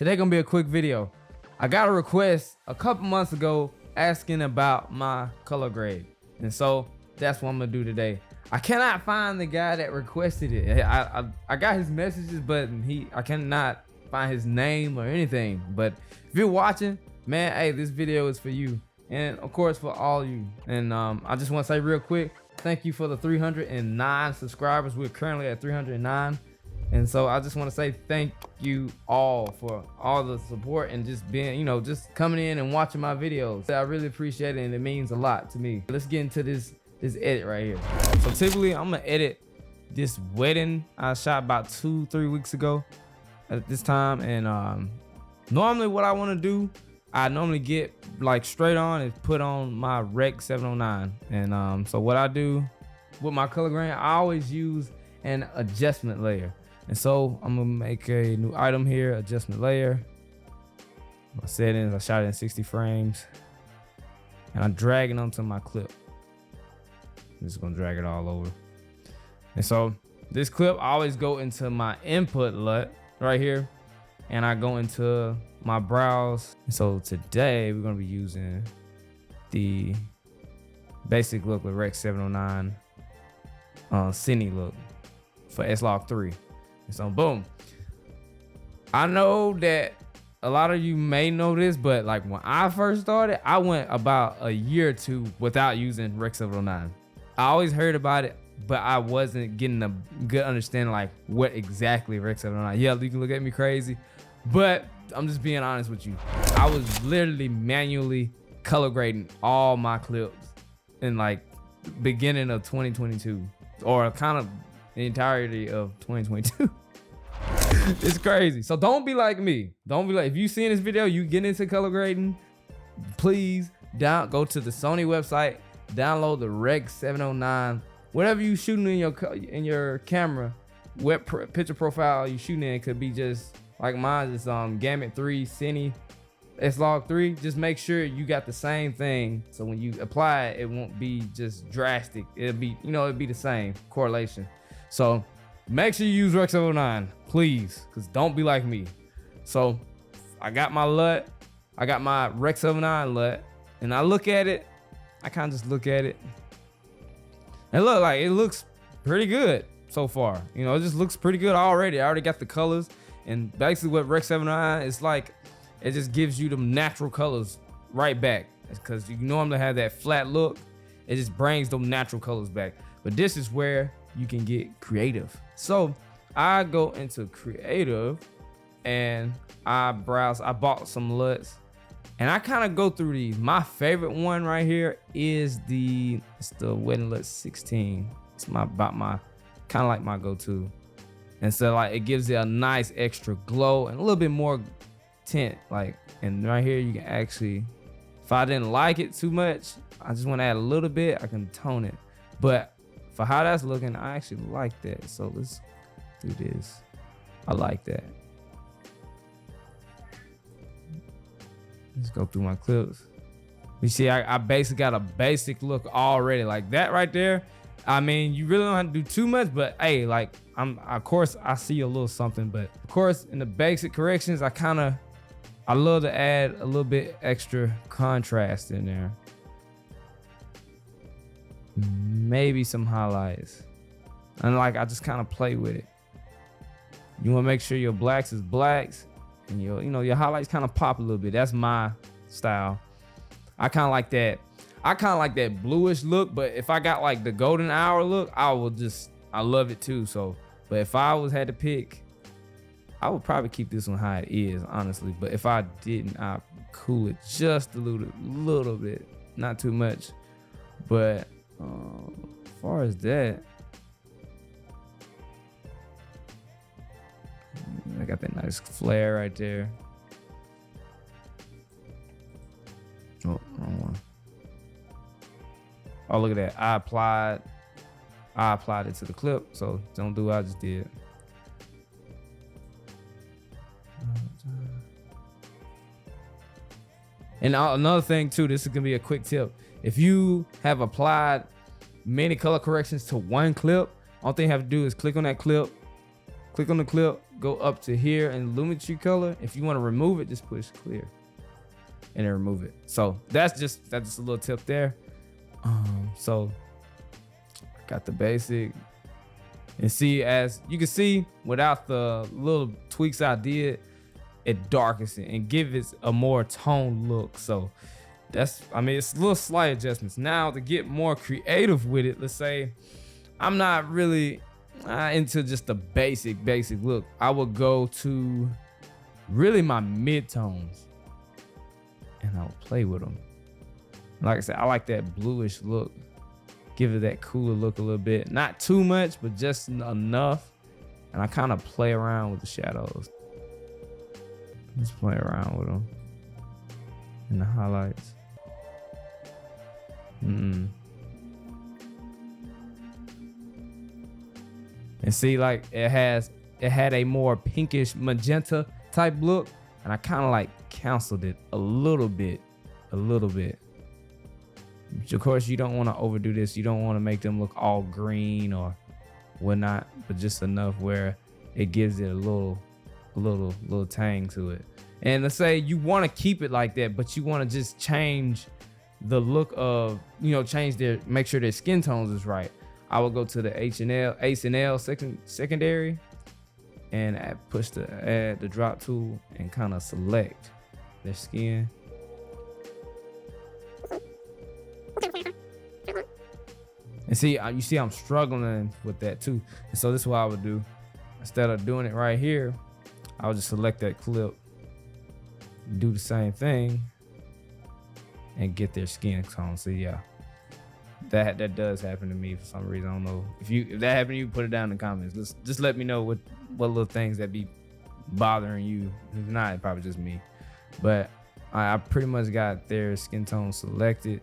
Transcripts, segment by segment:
Today gonna be a quick video. I got a request a couple months ago asking about my color grade, and so that's what I'm gonna do today. I cannot find the guy that requested it. I got his messages, but I cannot find his name or anything. But if you're watching, man, hey, this video is for you, and of course for all you. And I just want to say real quick, thank you for the 309 subscribers. We're currently at 309. And so I just want to say thank you all for all the support and just being, you know, just coming in and watching my videos. I really appreciate it, and it means a lot to me. Let's get into this edit right here. So typically I'm gonna edit this wedding I shot about 2-3 weeks ago at this time. And normally what I want to do, I normally get like straight on and put on my Rec 709. And so what I do with my color grading, I always use an adjustment layer. And so I'm gonna make a new item here, adjustment layer. My settings, I shot it in 60 frames. And I'm dragging onto my clip. I'm just gonna drag it all over. And so this clip, I always go into my input LUT right here. And I go into my browse. And so today we're gonna be using the basic look with Rec 709 Sony look for S-Log3. So boom, I know that a lot of you may know this, but like when I first started, I went about a year or two without using Rec 709. I always heard about it, but I wasn't getting a good understanding like what exactly Rec 709. Yeah, you can look at me crazy, but I'm just being honest with you. I was literally manually color grading all my clips in like beginning of 2022, or kind of the entirety of 2022. It's crazy. So don't be like me. Don't be like, if you see this video, you get into color grading, please go to the Sony website, download the Rec 709. Whatever you shooting in your camera, what picture profile you shooting in, could be just like mine is Gamut 3 Sony S-Log3. Just make sure you got the same thing, so when you apply it, it won't be just drastic. It'll be, you know, it'll be the same correlation. So make sure you use Rec 709, please, because don't be like me. So I got my LUT, I got my Rec 709 LUT, and I look at it, I kind of just look at it, and look, like, it looks pretty good so far. You know, it just looks pretty good already. I already got the colors, and basically what Rec 709 is like, it just gives you them natural colors right back, because you normally have that flat look. It just brings them natural colors back. But this is where you can get creative. So I go into creative and I browse. I bought some LUTs and I kind of go through these. My favorite one right here is it's the Wedding LUT 16. It's about my kind of like my go-to. And so like it gives it a nice extra glow and a little bit more tint. Like, and right here you can actually, if I didn't like it too much, I just want to add a little bit, I can tone it. But for how that's looking, I actually like that. So let's do this. I like that. Let's go through my clips. You see, I basically got a basic look already. Like that right there. I mean, you really don't have to do too much, but hey, like of course I see a little something, but of course in the basic corrections, I love to add a little bit extra contrast in there. Maybe some highlights, and like I just kind of play with it. You want to make sure your blacks is blacks, and your highlights kind of pop a little bit. That's my style. I kind of like that. I kind of like that bluish look, but if I got like the golden hour look, I love it too. So, but if I had to pick, I would probably keep this one how it is, honestly. But if I didn't, I'd cool it just a little bit, not too much. But as far as that, I got that nice flare right there. Oh, wrong one. Oh, look at that. I applied it to the clip, so don't do what I just did. And another thing too, this is gonna be a quick tip. If you have applied many color corrections to one clip, all thing you have to do is click on that clip, click on the clip, go up to here in lumetri color. If you want to remove it, just push clear and then remove it. So that's just a little tip there. So I got the basic, and see, as you can see, without the little tweaks I did, it darkens it and give it a more toned look. So that's, I mean, it's little slight adjustments. Now to get more creative with it, let's say I'm not really into just the basic look. I would go to really my mid-tones and I'll play with them. Like I said, I like that bluish look. Give it that cooler look a little bit. Not too much, but just enough. And I kind of play around with the shadows. Just play around with them and the highlights. And see, like it had a more pinkish magenta type look, and I kind of like canceled it a little bit. Of course, you don't want to overdo this. You don't want to make them look all green or whatnot, but just enough where it gives it a little tang to it. And let's say you want to keep it like that, but you want to just change the look of, make sure their skin tones is right. I will go to the Ace and L secondary, and add the drop tool and kind of select their skin. And see, you see I'm struggling with that too. And so this is what I would do. Instead of doing it right here, I would just select that clip, do the same thing, and get their skin tone. So yeah, that does happen to me for some reason. I don't know if that happened to you, put it down in the comments. Just let me know what little things that be bothering you. If not, it's probably just me. But I pretty much got their skin tone selected.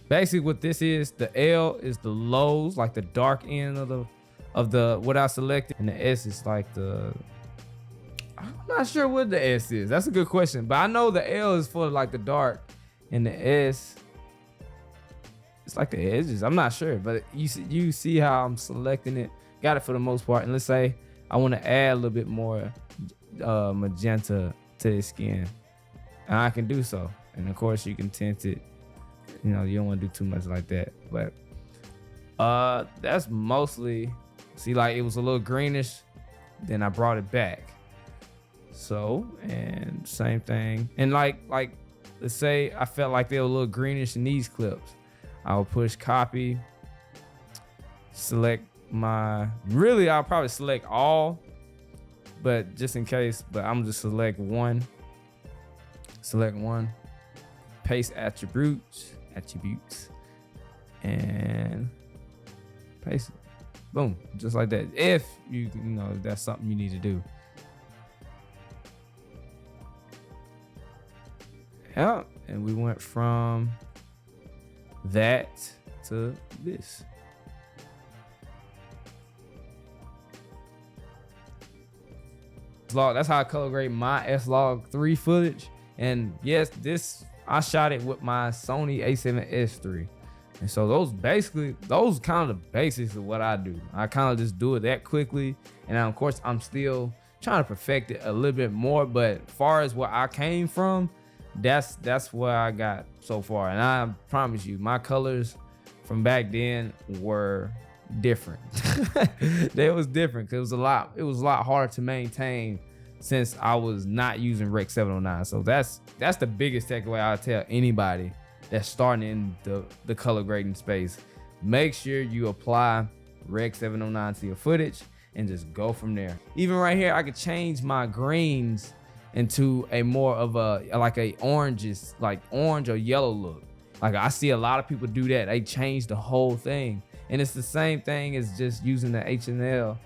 Basically what this is, the L is the lows, like the dark end of the what I selected, and the S is like I'm not sure what the S is. That's a good question, but I know the L is for like the dark, and the S, it's like the edges. I'm not sure, but you see how I'm selecting it. Got it for the most part. And let's say I want to add a little bit more magenta to the skin, and I can do so. And of course you can tint it. You don't want to do too much like that, but that's mostly, see, like it was a little greenish, then I brought it back. So, and same thing. And like let's say I felt like they were a little greenish in these clips. I'll push copy, select I'll probably select all, but just in case, but I'm just select one, paste attributes, and paste it. Boom, just like that. If if that's something you need to do. Yeah, and we went from that to this. That's how I color grade my S-Log3 footage. And yes, I shot it with my Sony a7S III. And so those kind of the basics of what I do. I kind of just do it that quickly. And of course, I'm still trying to perfect it a little bit more. But as far as where I came from, that's what I got so far. And I promise you, my colors from back then were different. They was different because it was a lot harder to maintain since I was not using Rec 709. So that's the biggest takeaway I'll tell anybody that's starting in the color grading space. Make sure you apply Rec 709 to your footage and just go from there. Even right here, I could change my greens into a more of a orange or yellow look. Like I see a lot of people do that. They change the whole thing. And it's the same thing as just using the H&L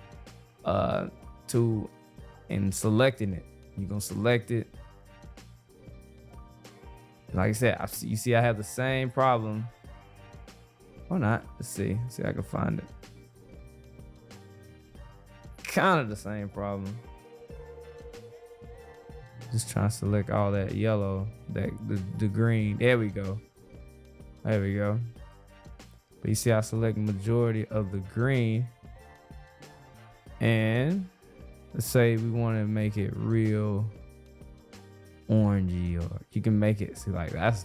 tool and selecting it. You're gonna select it. Like I said, you see I have the same problem. Or not, let's see if I can find it. Kind of the same problem. Just trying to select all that yellow, the green. There we go. But you see I select majority of the green, and let's say we want to make it real orangey, or you can make it, see, like that's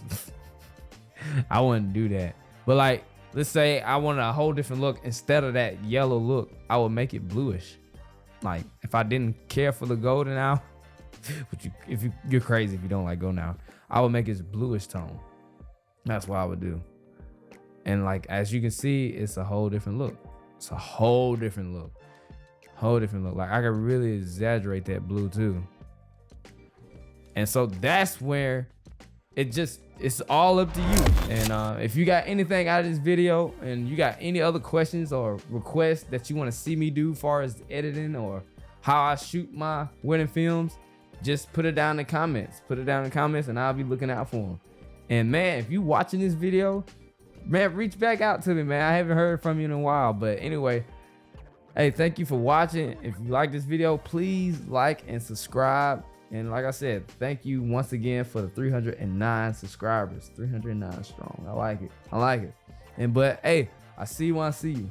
I wouldn't do that, but like let's say I want a whole different look. Instead of that yellow look, I would make it bluish. Like if I didn't care for the golden now, but you're crazy if you don't like gold now, I would make it bluish tone. That's what I would do. And like as you can see, it's a whole different look. It's a whole different look. Like I could really exaggerate that blue too. And so that's where it's all up to you. And if you got anything out of this video and you got any other questions or requests that you want to see me do as far as editing or how I shoot my wedding films, just put it down in the comments. And I'll be looking out for them. And man, if you watching this video, man, reach back out to me, man. I haven't heard from you in a while, but anyway, hey, thank you for watching. If you like this video, please like and subscribe. And like I said, thank you once again for the 309 subscribers. 309 strong. I like it. And but hey, I see you when I see you.